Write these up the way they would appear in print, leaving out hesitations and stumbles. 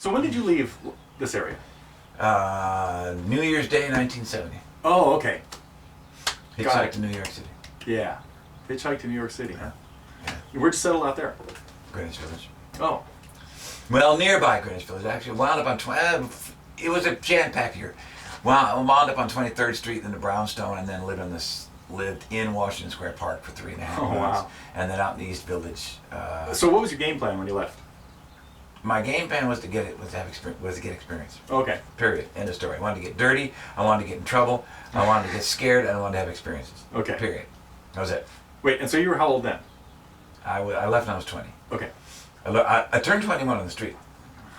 So when did you leave this area? New Year's Day, 1970. Oh, okay. Hitchhiked to New York City. Yeah. Hitchhiked to New York City, huh? Yeah. Where'd you settle out there? Greenwich Village. Oh. Well, nearby Greenwich Village, actually. Wound up on it was a jam-packed year. Wound up on 23rd Street in the brownstone, and then lived in Washington Square Park for 3.5 months. Wow. And then out in the East Village. So what was your game plan when you left? My game plan was to get experience. Okay. Period. End of story. I wanted to get dirty. I wanted to get in trouble. I wanted to get scared, and I wanted to have experiences. Okay. Period. That was it. Wait, and so you were how old then? I left when I was 20. Okay. I turned 21 on the street.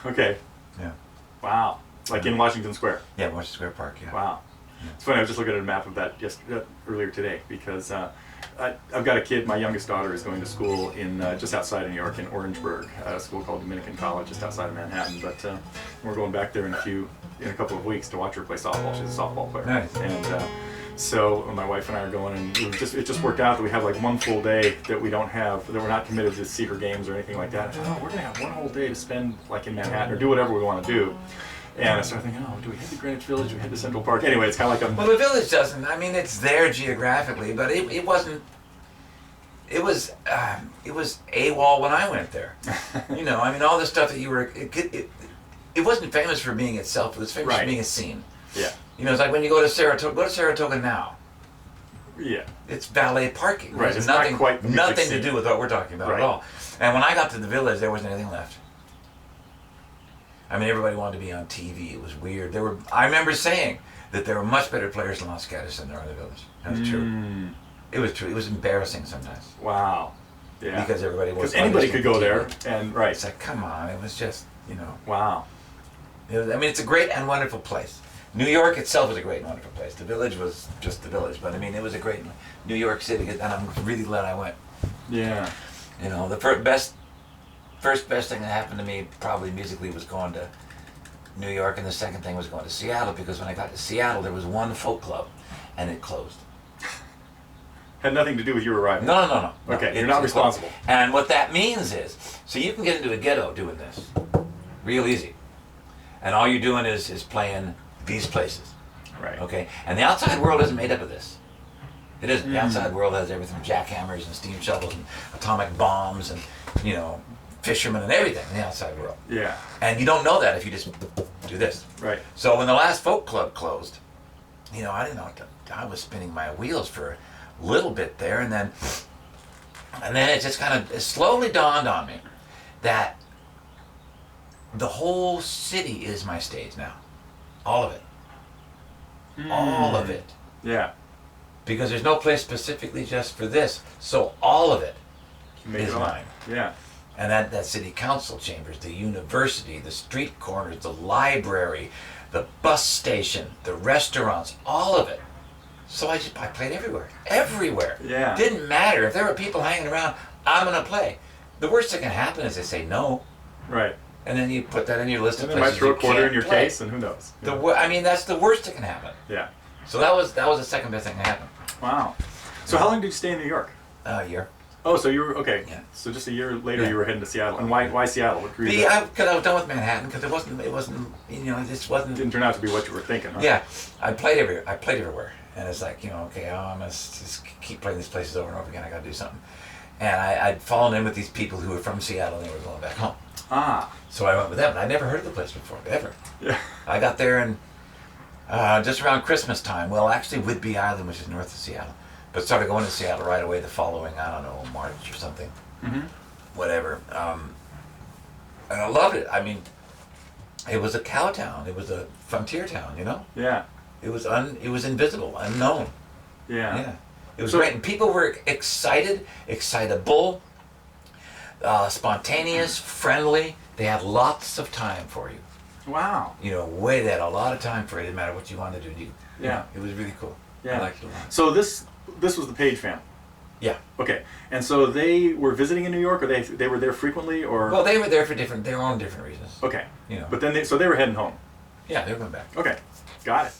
Okay. Yeah. Wow. Like in Washington Square? Yeah, Washington Square Park, yeah. Wow. It's funny, I was just looking at a map of that earlier today because I've got a kid, my youngest daughter is going to school in just outside of New York in Orangeburg, a school called Dominican College just outside of Manhattan, but we're going back there in a couple of weeks to watch her play softball. She's a softball player. Nice. And so my wife and I are going, and it just worked out that we have like one full day that we're not committed to see her games or anything like that. And, we're gonna have one whole day to spend like in Manhattan or do whatever we want to do. And I started thinking, do we head to Greenwich Village? Do we head to Central Park? Anyway, it's kind of like Well, the Village doesn't. I mean, it's there geographically, but it wasn't. It was AWOL when I went there. You know, I mean, all the stuff that you were. It wasn't famous for being itself. It was famous for being a scene. Yeah. You know, it's like when you go to Saratoga. Go to Saratoga now. Yeah. It's valet parking. Right. There's It's not quite the music nothing to scene. do with what we're talking about Right. at all. And when I got to the Village, there wasn't anything left. I mean, everybody wanted to be on TV. It was weird. I remember saying that there were much better players in Los Gatos than there are in the Village. That was true. It was true. It was embarrassing sometimes. Wow. Yeah. Because everybody was. Because anybody could go there, and right. It's like, come on. It was just, you know. Wow. I mean, it's a great and wonderful place. New York itself is a great and wonderful place. The Village was just the Village, but I mean, it was a great New York City, and I'm really glad I went. Yeah. You know, the first best thing that happened to me, probably musically, was going to New York, and the second thing was going to Seattle, because when I got to Seattle, there was one folk club, and it closed. Had nothing to do with your arrival. No. Okay, you're not responsible. And what that means is, so you can get into a ghetto doing this, real easy, and all you're doing is playing these places. Right. Okay, and the outside world isn't made up of this. It isn't. The outside world has everything from jackhammers and steam shovels and atomic bombs and, you know, fishermen and everything in the outside world. Yeah. And you don't know that if you just do this. Right. So when the last folk club closed, you know, I didn't know what I was spinning my wheels for a little bit there, and then it just it slowly dawned on me that the whole city is my stage now. All of it. All of it. Yeah. Because there's no place specifically just for this, so all of it is mine. Yeah. And that city council chambers, the university, the street corners, the library, the bus station, the restaurants, all of it. So I played everywhere. Yeah. Didn't matter if there were people hanging around. I'm gonna play. The worst that can happen is they say no, Right. and then you put that in your list of And they might places throw you a quarter can't in your play. case, and who knows? I mean, that's the worst that can happen. Yeah. So that was the second best thing that happened. Wow. So how long did you stay in New York? A year. Oh, so you were okay. Yeah. So just a year later, Yeah. you were heading to Seattle. And why Seattle? What drew you there? Because I was done with Manhattan, because it wasn't, you know, it just wasn't. Didn't turn out to be what you were thinking, huh? Yeah, I played everywhere, and it's like, you know, okay, I'm gonna just keep playing these places over and over again. I gotta do something, and I'd fallen in with these people who were from Seattle and they were going back home. Ah. So I went with them, and I'd never heard of the place before, ever. Yeah. I got there and just around Christmas time. Well, actually, Whidbey Island, which is north of Seattle, but started going to Seattle right away the following, I don't know, March or something, whatever. And I loved it. I mean, it was a cow town. It was a frontier town, you know. Yeah. It was invisible, unknown. Yeah. Yeah. It was great, and people were excitable, spontaneous, friendly. They had lots of time for you. Wow. You know, they had a lot of time for it. It didn't matter what you wanted to do. Yeah. It was really cool. Yeah. I liked it a lot. So this was the Page family. Yeah. Okay. And so they were visiting in New York, or they were there frequently, or? Well, they were there for their own different reasons. Okay. You know. But then they were heading home. Yeah, they were going back. Okay. Got it.